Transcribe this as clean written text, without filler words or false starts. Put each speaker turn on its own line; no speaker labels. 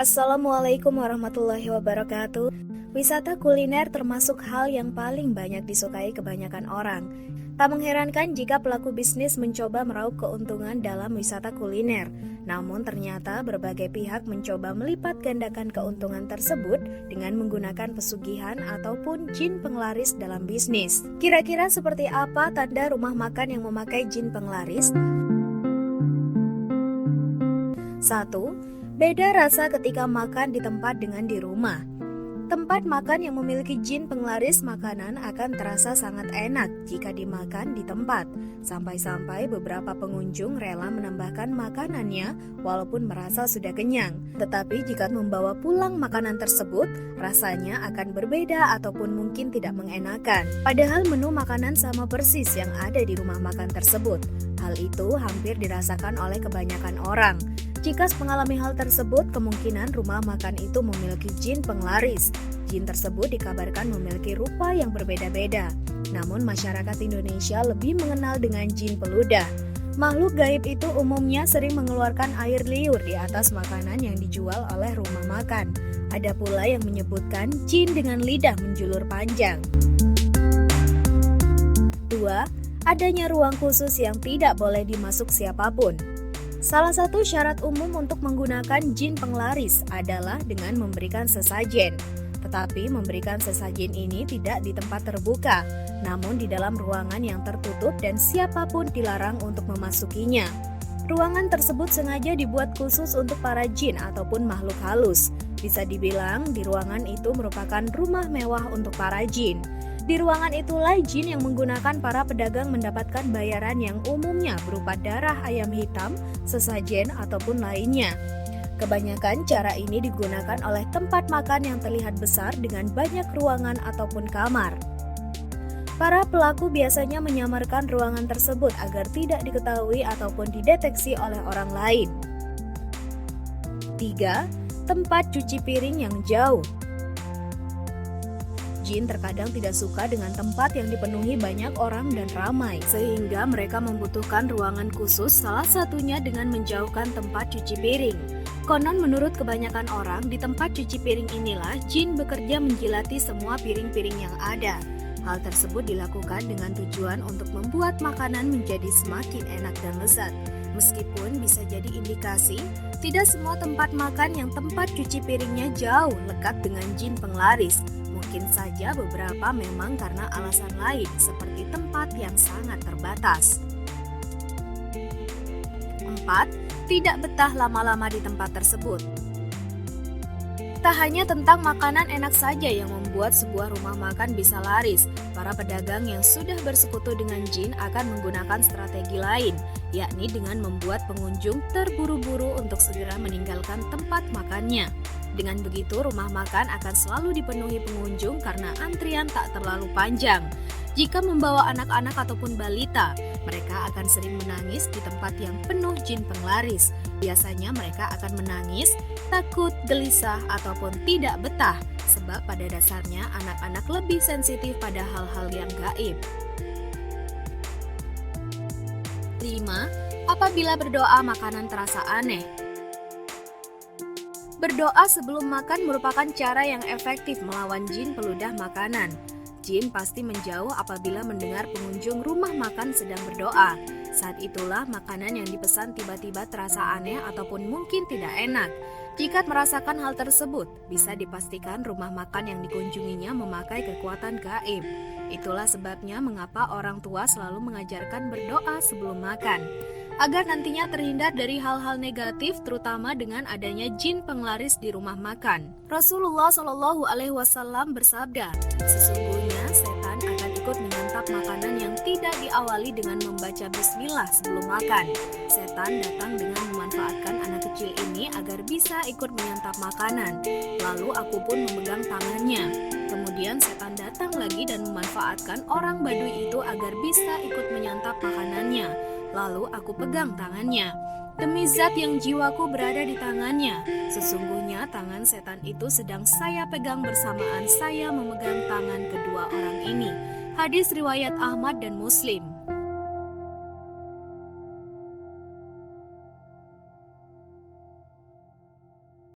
Assalamualaikum warahmatullahi wabarakatuh. Wisata kuliner termasuk hal yang paling banyak disukai kebanyakan orang. Tak mengherankan jika pelaku bisnis mencoba meraup keuntungan dalam wisata kuliner. Namun ternyata berbagai pihak mencoba melipat gandakan keuntungan tersebut dengan menggunakan pesugihan ataupun jin penglaris dalam bisnis. Kira-kira seperti apa tanda rumah makan yang memakai jin penglaris? 1. Beda rasa ketika makan di tempat dengan di rumah. Tempat makan yang memiliki jin penglaris makanan akan terasa sangat enak jika dimakan di tempat. Sampai-sampai beberapa pengunjung rela menambahkan makanannya walaupun merasa sudah kenyang. Tetapi jika membawa pulang makanan tersebut, rasanya akan berbeda ataupun mungkin tidak mengenakan. Padahal menu makanan sama persis yang ada di rumah makan tersebut. Hal itu hampir dirasakan oleh kebanyakan orang. Jika mengalami hal tersebut, kemungkinan rumah makan itu memiliki jin penglaris. Jin tersebut dikabarkan memiliki rupa yang berbeda-beda. Namun masyarakat Indonesia lebih mengenal dengan jin peludah. Makhluk gaib itu umumnya sering mengeluarkan air liur di atas makanan yang dijual oleh rumah makan. Ada pula yang menyebutkan jin dengan lidah menjulur panjang. 2. Adanya ruang khusus yang tidak boleh dimasuk siapapun. Salah satu syarat umum untuk menggunakan jin penglaris adalah dengan memberikan sesajen. Tetapi memberikan sesajen ini tidak di tempat terbuka, namun di dalam ruangan yang tertutup dan siapapun dilarang untuk memasukinya. Ruangan tersebut sengaja dibuat khusus untuk para jin ataupun makhluk halus. Bisa dibilang di ruangan itu merupakan rumah mewah untuk para jin. Di ruangan itulah jin yang menggunakan para pedagang mendapatkan bayaran yang umumnya berupa darah ayam hitam, sesajen, ataupun lainnya. Kebanyakan cara ini digunakan oleh tempat makan yang terlihat besar dengan banyak ruangan ataupun kamar. Para pelaku biasanya menyamarkan ruangan tersebut agar tidak diketahui ataupun dideteksi oleh orang lain. 3. Tempat cuci piring yang jauh. Jin terkadang tidak suka dengan tempat yang dipenuhi banyak orang dan ramai, sehingga mereka membutuhkan ruangan khusus, salah satunya dengan menjauhkan tempat cuci piring. Konon menurut kebanyakan orang, di tempat cuci piring inilah jin bekerja menjilati semua piring-piring yang ada. Hal tersebut dilakukan dengan tujuan untuk membuat makanan menjadi semakin enak dan lezat. Meskipun bisa jadi indikasi, tidak semua tempat makan yang tempat cuci piringnya jauh lekat dengan jin penglaris. Mungkin saja beberapa memang karena alasan lain seperti tempat yang sangat terbatas. 4. Tidak betah lama-lama di tempat tersebut. Tak hanya tentang makanan enak saja yang membuat sebuah rumah makan bisa laris, para pedagang yang sudah bersekutu dengan jin akan menggunakan strategi lain, yakni dengan membuat pengunjung terburu-buru untuk segera meninggalkan tempat makannya. Dengan begitu, rumah makan akan selalu dipenuhi pengunjung karena antrian tak terlalu panjang. Jika membawa anak-anak ataupun balita, mereka akan sering menangis di tempat yang penuh jin penglaris. Biasanya mereka akan menangis, takut, gelisah, ataupun tidak betah, sebab pada dasarnya anak-anak lebih sensitif pada hal-hal yang gaib. 5. Apabila berdoa makanan terasa aneh. Berdoa sebelum makan merupakan cara yang efektif melawan jin peludah makanan. Jin pasti menjauh apabila mendengar pengunjung rumah makan sedang berdoa. Saat itulah makanan yang dipesan tiba-tiba terasa aneh ataupun mungkin tidak enak. Jika merasakan hal tersebut, bisa dipastikan rumah makan yang dikunjunginya memakai kekuatan gaib. Itulah sebabnya mengapa orang tua selalu mengajarkan berdoa sebelum makan, agar nantinya terhindar dari hal-hal negatif, terutama dengan adanya jin penglaris di rumah makan. Rasulullah Shallallahu Alaihi Wasallam bersabda, sesungguhnya setan akan ikut menyantap makanan yang tidak diawali dengan membaca bismillah sebelum makan. Setan datang dengan memanfaatkan anak kecil ini agar bisa ikut menyantap makanan. Lalu aku pun memegang tangannya. Kemudian setan datang lagi dan memanfaatkan orang Baduy itu agar bisa ikut menyantap makanannya. Lalu aku pegang tangannya. Demi zat yang jiwaku berada di tangannya, sesungguhnya tangan setan itu sedang saya pegang bersamaan saya memegang tangan kedua orang ini. Hadis riwayat Ahmad dan Muslim.